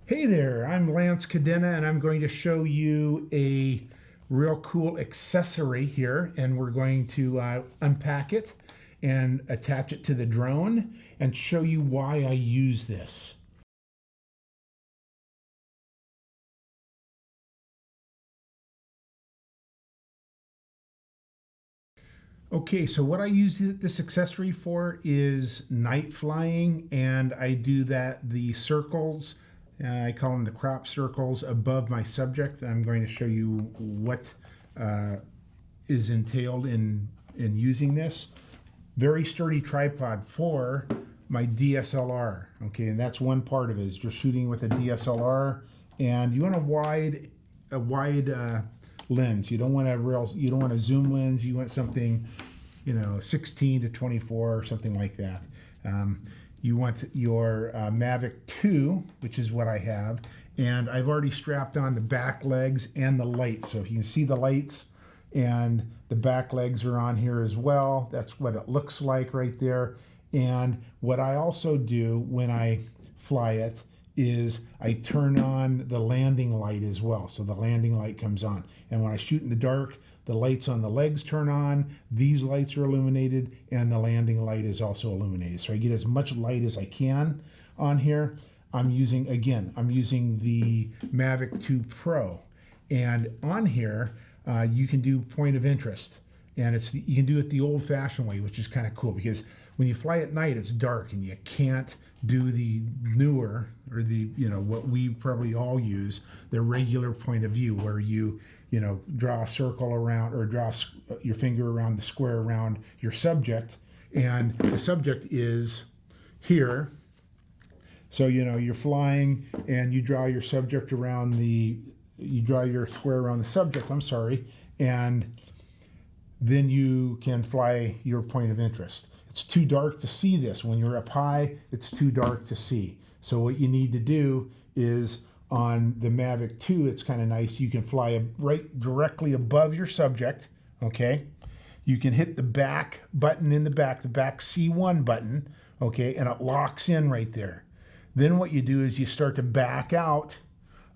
Hey there, I'm Lance Cadena and I'm going to show you a real cool accessory here, and we're going to unpack it and attach it to the drone and show you why I use this. Okay, so what I use this accessory for is night flying, and I do the circles, I call them the crop circles above my subject. I'm going to show you what is entailed in using this. Very sturdy tripod for my DSLR, okay, and that's one part of it, is just shooting with a DSLR, and you want a wide lens. You don't want a zoom lens. You want something, 16 to 24 or something like that. You want your Mavic 2, which is what I have, and I've already strapped on the back legs and the lights. So if you can see the lights and the back legs are on here as well. That's what it looks like right there. And what I also do when I fly it is I turn on the landing light as well. So the landing light comes on. And when I shoot in the dark, the lights on the legs turn on, these lights are illuminated, and the landing light is also illuminated. So I get as much light as I can on here. I'm using the Mavic 2 Pro. And on here, you can do point of interest. And you can do it the old-fashioned way, which is kind of cool, because when you fly at night, it's dark and you can't do the newer, or what we probably all use, the regular point of view, where you draw a circle around, or draw your finger around the square around your subject, and the subject is here. So you're flying and you draw your subject around you draw your square around the subject, and then you can fly your point of interest. It's too dark to see this. When you're up high, it's too dark to see. So what you need to do is, on the Mavic 2, it's kind of nice. You can fly right directly above your subject, okay? You can hit the back button in the back C1 button, okay? And it locks in right there. Then what you do is you start to back out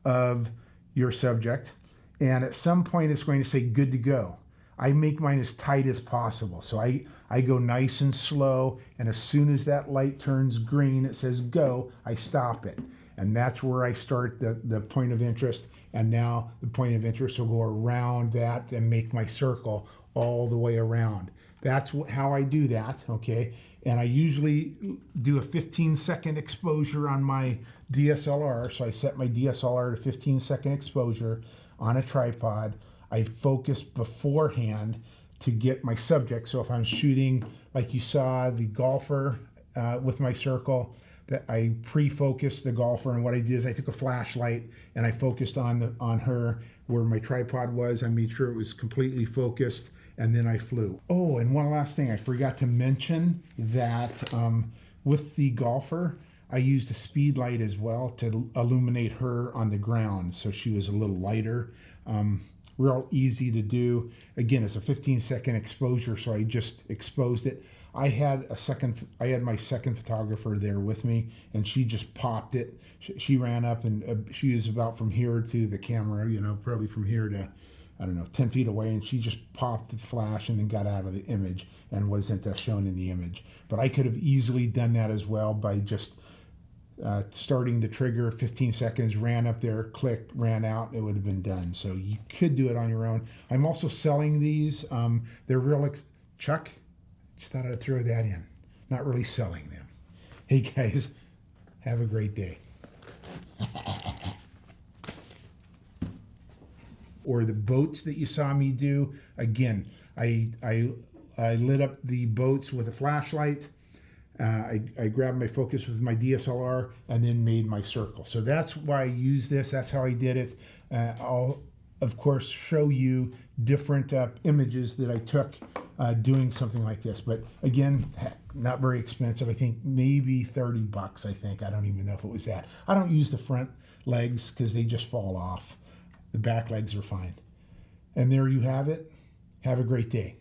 of your subject, and at some point it's going to say good to go. I make mine as tight as possible. So I go nice and slow, and as soon as that light turns green, it says go, I stop it. And that's where I start the point of interest. And now the point of interest will go around that and make my circle all the way around. That's how I do that, okay? And I usually do a 15-second exposure on my DSLR. So I set my DSLR to 15-second exposure on a tripod. I focus beforehand to get my subject. So if I'm shooting, like you saw the golfer with my circle, that I pre-focused the golfer, and what I did is I took a flashlight and I focused on her where my tripod was. I made sure it was completely focused, and then I flew. Oh, and one last thing, I forgot to mention that with the golfer, I used a speed light as well to illuminate her on the ground, so she was a little lighter. Real easy to do. Again, it's a 15-second exposure, so I just exposed it. I had my second photographer there with me, and she just popped it. She ran up, and she was about from here to the camera, probably from here to, 10 feet away, and she just popped the flash and then got out of the image and wasn't shown in the image. But I could have easily done that as well by just starting the trigger, 15 seconds, ran up there, clicked, ran out, it would have been done. So you could do it on your own. I'm also selling these. They're real, Chuck, just thought I'd throw that in. Not really selling them. Hey guys, have a great day. Or the boats that you saw me do, again, I lit up the boats with a flashlight. I grabbed my focus with my DSLR and then made my circle. So that's why I use this. That's how I did it. I'll, of course, show you different images that I took doing something like this. But again, heck, not very expensive. I think maybe 30 bucks, I think. I don't even know if it was that. I don't use the front legs because they just fall off. The back legs are fine. And there you have it. Have a great day.